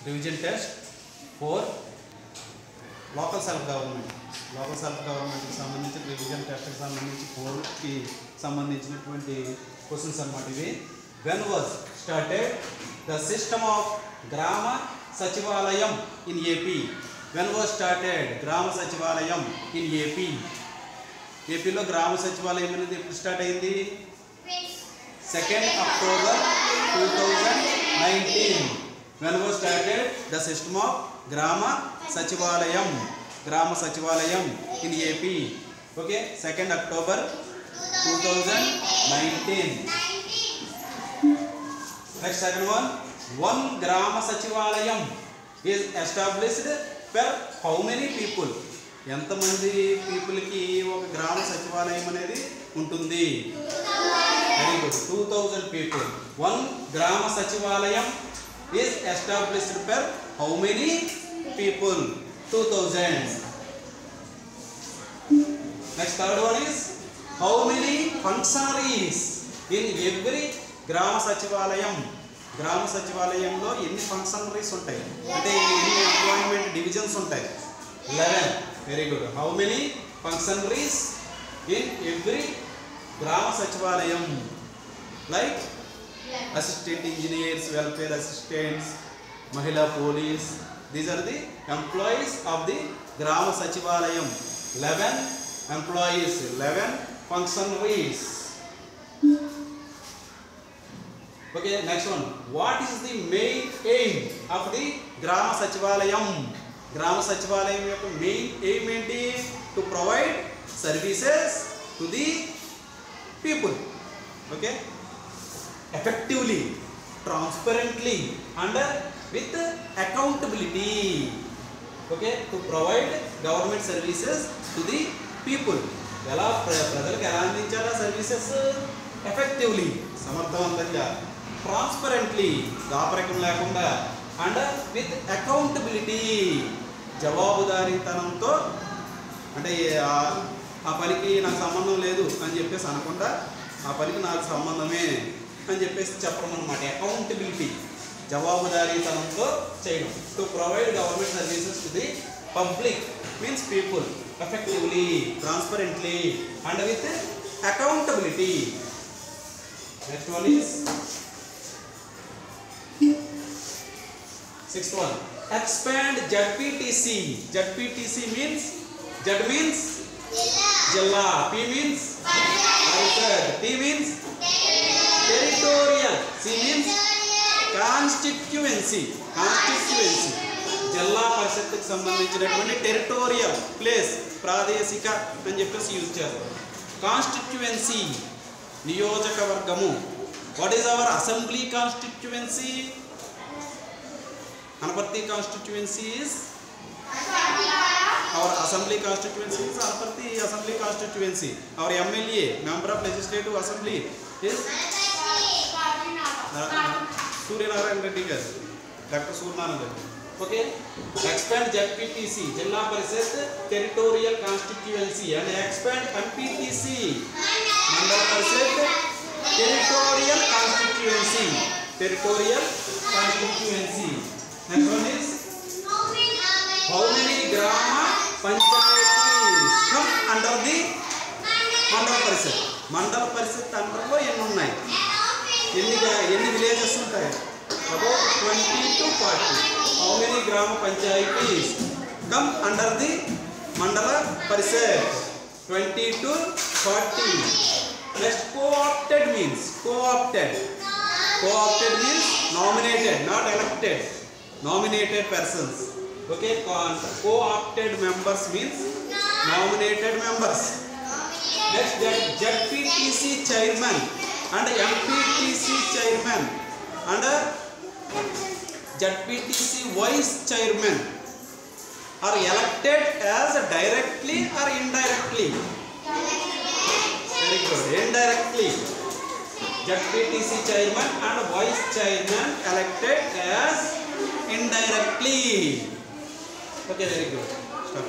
Revision test for local self government. Local self government కి సంబంధించి revision test కి సంబంధించి 4 కి సంబంధించినటువంటి క్వశ్చన్స్ అన్నమాట ఇవి. When was started the system of Grama Sachivalayam in AP? When was started Grama Sachivalayam in AP? AP లో గ్రామ సచివాలయం అనేది ఎప్పుడు స్టార్ట్ అయింది? 2nd October 2019. When was started the system of Grama Sachivalayam in AP? Okay, 2nd October 2019. Next, second one Grama Sachivalayam is established per how many people? ఎంతమంది people కి ఒక గ్రామ సచివాలయం అనేది ఉంటుంది? Very good, 2000 people. One గ్రామ సచివాలయం is established per how many people? 2000. Next, third one is how many functionaries in every గ్రామ సచివాలయం? గ్రామ సచివాలయంలో ఎన్ని ఫంక్షనరీస్ ఉంటాయి అంటే ఎన్ని ఎంప్లాయ్మెంట్ డివిజన్స్ ఉంటాయి? 11. Very good. How many functionaries in every Grama Sachivalayam? Like assistant engineers, welfare assistants, Mahila police, these are the employees of the Grama Sachivalayam. 11 employees, 11 functionaries. Okay, next one. What is the main aim of the Grama Sachivalayam? Grama Sachivalayam యొక్క main aim ఏంటి? To provide services to the people. Okay? Effectively, transparently, and with accountability. Okay? To provide government services to the people. ఎలా ప్రజలకు ఎలా అందించాలా services? Effectively, సమర్థవంతంగా, transparently, దాపరికం లేకుండా, and with accountability, జవాబుదారీతనంతో. అంటే ఆ పనికి నాకు సంబంధం లేదు అని చెప్పేసి అనకుండా ఆ పనికి నాకు సంబంధమే అని చెప్పేసి చెప్పడం అన్నమాట. అకౌంటబిలిటీ, జవాబుదారీతనంతో చేయడం. To provide government services to the public means people effectively, transparently, and with accountability. Next one is 6th one. Expand ZPTC. ZPTC means Z means Jilla, P means Parishad, T means territorial, C means constituency. జిల్లా పరిషత్తుకు సంబంధించినటువంటి territorial place, ప్రాదేశిక అని చెప్పేసి use చేస్తారు. Constituency, నియోజకవర్గము. What is our assembly constituency? Anaparthi constituency is our assembly constituency is Anaparthi assembly constituency. Our MLA, member of legislative assembly is Suryanarayana Reddy గారు, doctor Suryanarayana Reddy. Okay, expand ZPTC, Zilla Parishad territorial constituency, and expand MPTC, Mandal Parishad territorial constituency. Next one is how many grama panchayatis come under the mandal parishad? మండల పరిషత్ అండర్లో ఎన్ని ఉన్నాయి? ఎన్ని villages ఉంటాయి? About 20 to 40. How many grama panchayatis come under the mandala parishad? 20 to 40. Next, co-opted means nominated, not elected. Nominated persons. Okay, co-opted members means nominated members. Next, ZPTC chairman and MPTC chairman and ZPTC vice chairman are elected as directly or indirectly? Very good, indirectly. ZPTC chairman and vice chairman elected as indirectly. Okay, very good. Stop.